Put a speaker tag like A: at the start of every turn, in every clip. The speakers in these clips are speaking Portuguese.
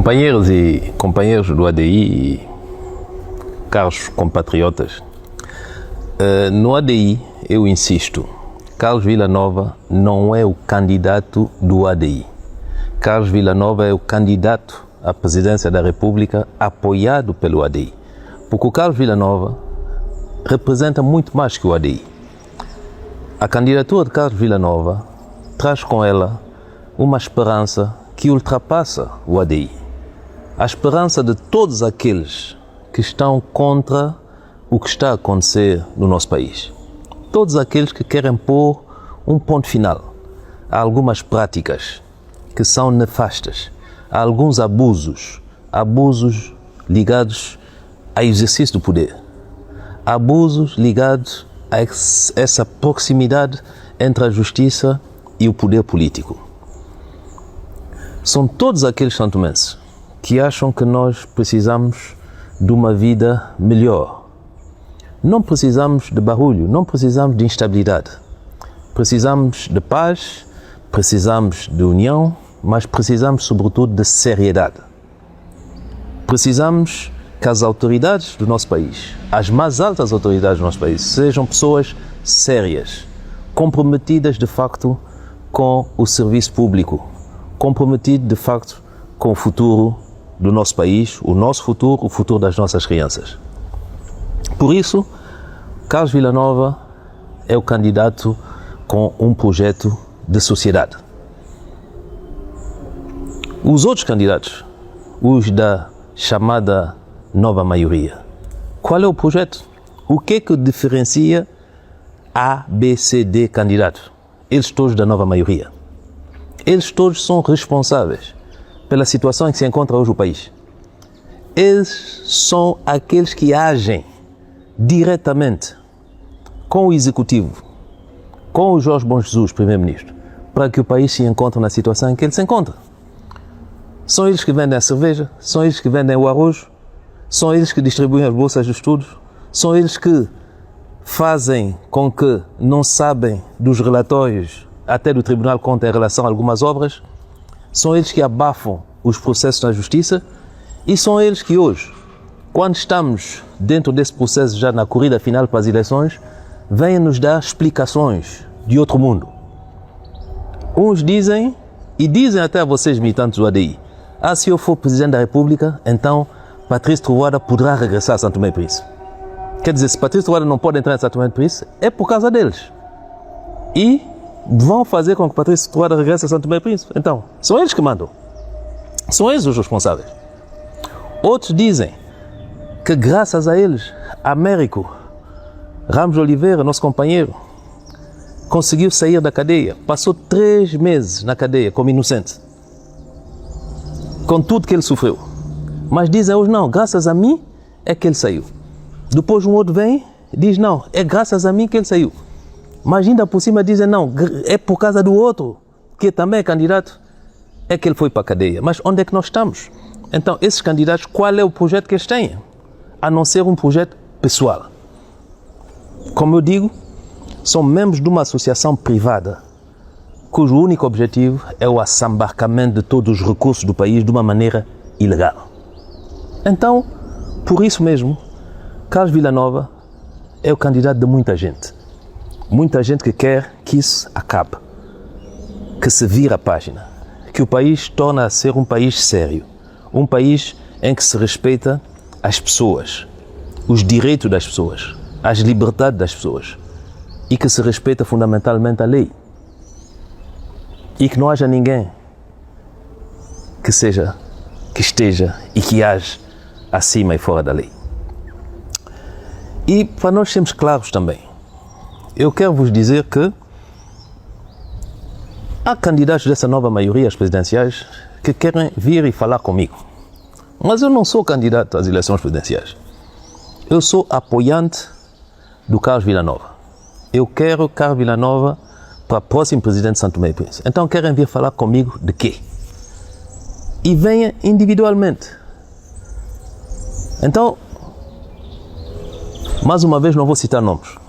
A: Companheiros e companheiros do ADI e caros compatriotas, no ADI eu insisto, Carlos Villanova não é o candidato do ADI. Carlos Villanova é o candidato à presidência da República apoiado pelo ADI. Porque o Carlos Villanova representa muito mais que o ADI. A candidatura de Carlos Villanova traz com ela uma esperança que ultrapassa o ADI. A esperança de todos aqueles que estão contra o que está a acontecer no nosso país. Todos aqueles que querem pôr um ponto final a algumas práticas que são nefastas, a alguns abusos ligados ao exercício do poder, abusos ligados a essa proximidade entre a justiça e o poder político. São todos aqueles santomenses que acham que nós precisamos de uma vida melhor. Não precisamos de barulho, não precisamos de instabilidade. Precisamos de paz, precisamos de união, mas precisamos sobretudo de seriedade. Precisamos que as autoridades do nosso país, as mais altas autoridades do nosso país, sejam pessoas sérias, comprometidas de facto com o serviço público, comprometidas de facto com o futuro do nosso país, o nosso futuro, o futuro das nossas crianças. Por isso, Carlos Villanova é o candidato com um projeto de sociedade. Os outros candidatos, os da chamada nova maioria, qual é o projeto? O que é que diferencia A, B, C, D candidatos? Eles todos da nova maioria. Eles todos são responsáveis pela situação em que se encontra hoje o país. Eles são aqueles que agem diretamente com o Executivo, com o Jorge Bom Jesus, Primeiro-Ministro, para que o país se encontre na situação em que ele se encontra. São eles que vendem a cerveja, são eles que vendem o arroz, são eles que distribuem as bolsas de estudos, são eles que fazem com que não sabem dos relatórios até do Tribunal de Contas em relação a algumas obras, são eles que abafam os processos na justiça e são eles que hoje, quando estamos dentro desse processo já na corrida final para as eleições, vêm nos dar explicações de outro mundo. Uns dizem, e dizem até a vocês militantes do ADI, se eu for Presidente da República, então Patrício Trovoada poderá regressar a São Tomé e Príncipe. Quer dizer, se Patrício Trovoada não pode entrar em São Tomé e Príncipe, é por causa deles. E vão fazer com que Patrício Trovoada regresse a São Tomé e Príncipe. Então, são eles que mandam. São eles os responsáveis. Outros dizem que graças a eles, Américo Ramos de Oliveira, nosso companheiro, conseguiu sair da cadeia. Passou 3 meses na cadeia como inocente. Com tudo que ele sofreu. Mas dizem hoje, não, graças a mim é que ele saiu. Depois um outro vem e diz, não, é graças a mim que ele saiu. Mas ainda por cima dizem, não, é por causa do outro, que também é candidato, é que ele foi para a cadeia. Mas onde é que nós estamos? Então, esses candidatos, qual é o projeto que eles têm? A não ser um projeto pessoal. Como eu digo, são membros de uma associação privada, cujo único objetivo é o assambarcamento de todos os recursos do país de uma maneira ilegal. Então, por isso mesmo, Carlos Villanova é o candidato de muita gente. Muita gente que quer que isso acabe, que se vire a página, que o país torne a ser um país sério, um país em que se respeita as pessoas, os direitos das pessoas, as liberdades das pessoas e que se respeita fundamentalmente a lei e que não haja ninguém que esteja e que age acima e fora da lei. E para nós sermos claros também, eu quero vos dizer que há candidatos dessa nova maioria às presidenciais que querem vir e falar comigo. Mas eu não sou candidato às eleições presidenciais. Eu sou apoiante do Carlos Villanova. Eu quero Carlos Villanova para próximo presidente de São Tomé e Príncipe. Então querem vir falar comigo de quê? E venha individualmente. Então, mais uma vez não vou citar nomes.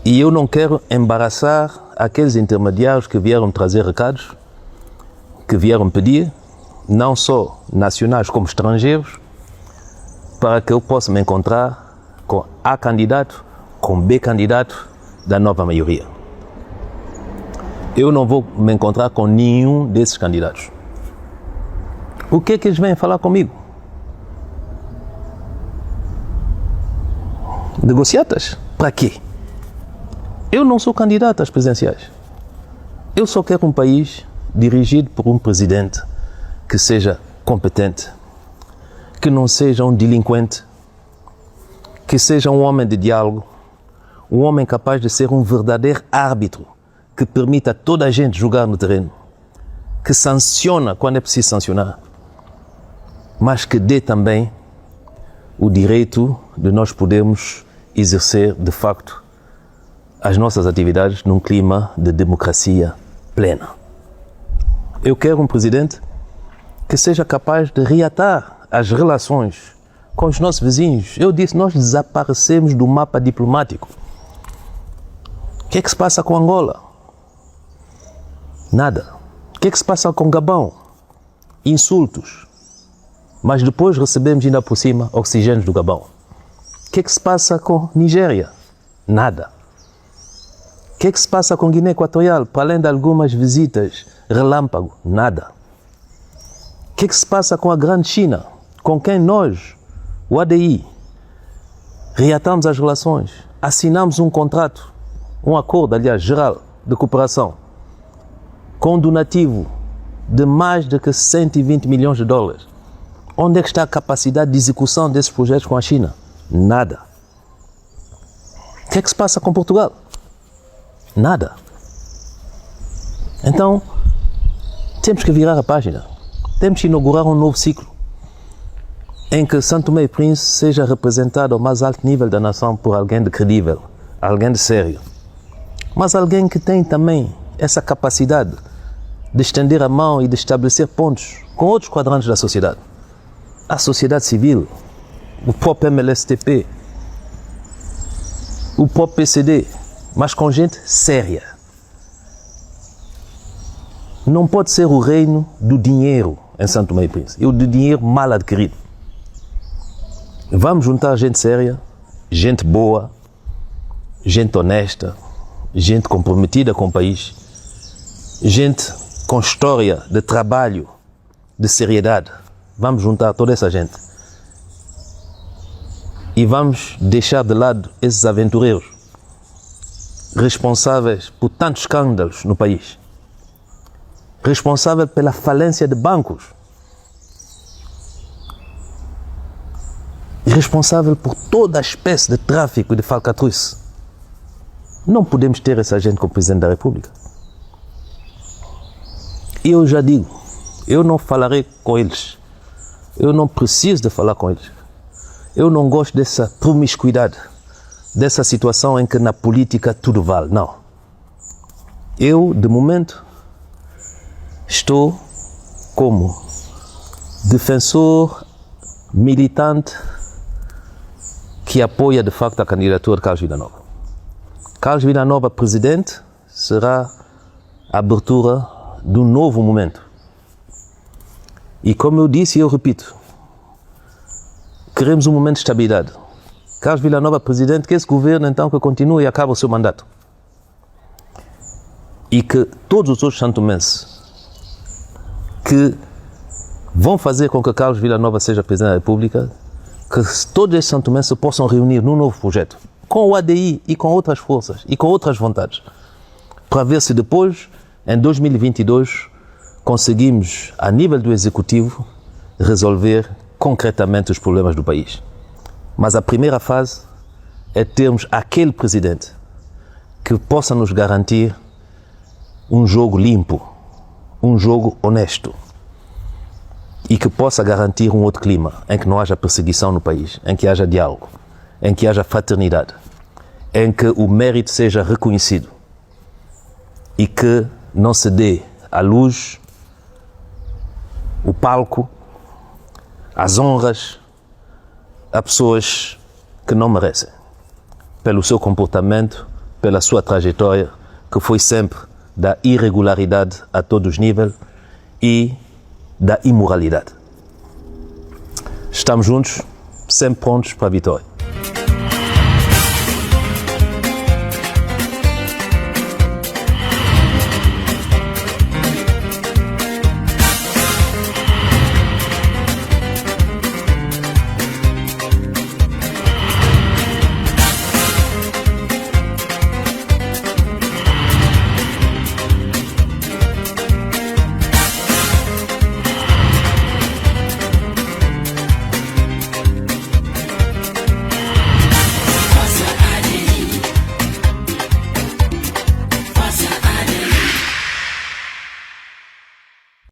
A: E eu não quero embaraçar aqueles intermediários que vieram trazer recados, que vieram pedir. não só nacionais como estrangeiros, para que eu possa me encontrar com A candidato, com B candidato da nova maioria. Eu não vou me encontrar com nenhum desses candidatos. O que é que eles vêm falar comigo? Negociatas? Para quê? Eu não sou candidato às presidenciais. Eu só quero um país dirigido por um presidente que seja competente, que não seja um delinquente, que seja um homem de diálogo, um homem capaz de ser um verdadeiro árbitro, que permita a toda a gente jogar no terreno, que sanciona quando é preciso sancionar, mas que dê também o direito de nós podermos exercer, de facto, as nossas atividades num clima de democracia plena. Eu quero um presidente que seja capaz de reatar as relações com os nossos vizinhos. Eu disse, nós desaparecemos do mapa diplomático. O que é que se passa com Angola? Nada. O que é que se passa com Gabão? Insultos. Mas depois recebemos ainda por cima oxigênio do Gabão. O que é que se passa com Nigéria? Nada. O que é que se passa com Guiné Equatorial? Para além de algumas visitas relâmpago, nada. O que é que se passa com a Grande China? Com quem nós, o ADI, reatamos as relações, assinamos um contrato, um acordo, aliás, geral, de cooperação, com um donativo de mais de que 120 milhões de dólares. Onde é que está a capacidade de execução desses projetos com a China? Nada. O que é que se passa com Portugal? Nada. Então, temos que virar a página. Temos que inaugurar um novo ciclo em que São Tomé e Príncipe seja representado ao mais alto nível da nação por alguém de credível, alguém de sério, mas alguém que tem também essa capacidade de estender a mão e de estabelecer pontos com outros quadrantes da sociedade. A sociedade civil, o próprio MLSTP, o próprio PCD, mas com gente séria. Não pode ser o reino do dinheiro em São Tomé e Príncipe, e o do dinheiro mal adquirido. Vamos juntar gente séria, gente boa, gente honesta, gente comprometida com o país, gente com história de trabalho, de seriedade. Vamos juntar toda essa gente e vamos deixar de lado esses aventureiros responsáveis por tantos escândalos no país, responsáveis pela falência de bancos, responsável por toda a espécie de tráfico e de falcatruce. Não podemos ter essa gente como Presidente da República. E eu já digo, eu não falarei com eles. Eu não preciso de falar com eles. Eu não gosto dessa promiscuidade, dessa situação em que na política tudo vale. Não. Eu, de momento, estou como defensor militante que apoia de facto a candidatura de Carlos Villanova. Carlos Villanova, presidente, será a abertura de um novo momento. E como eu disse e eu repito, queremos um momento de estabilidade. Carlos Villanova, presidente, que esse governo então que continue e acabe o seu mandato. E que todos os outros santomenses que vão fazer com que Carlos Villanova seja presidente da República, que todos esses santomenses se possam reunir num novo projeto, com o ADI e com outras forças e com outras vontades, para ver se depois, em 2022, conseguimos, a nível do Executivo, resolver concretamente os problemas do país. Mas a primeira fase é termos aquele presidente que possa nos garantir um jogo limpo, um jogo honesto, e que possa garantir um outro clima em que não haja perseguição no país, em que haja diálogo, em que haja fraternidade, em que o mérito seja reconhecido e que não se dê a luz, o palco, as honras a pessoas que não merecem, pelo seu comportamento, pela sua trajetória, que foi sempre da irregularidade a todos os níveis e da imoralidade. Estamos juntos, sempre prontos para a vitória.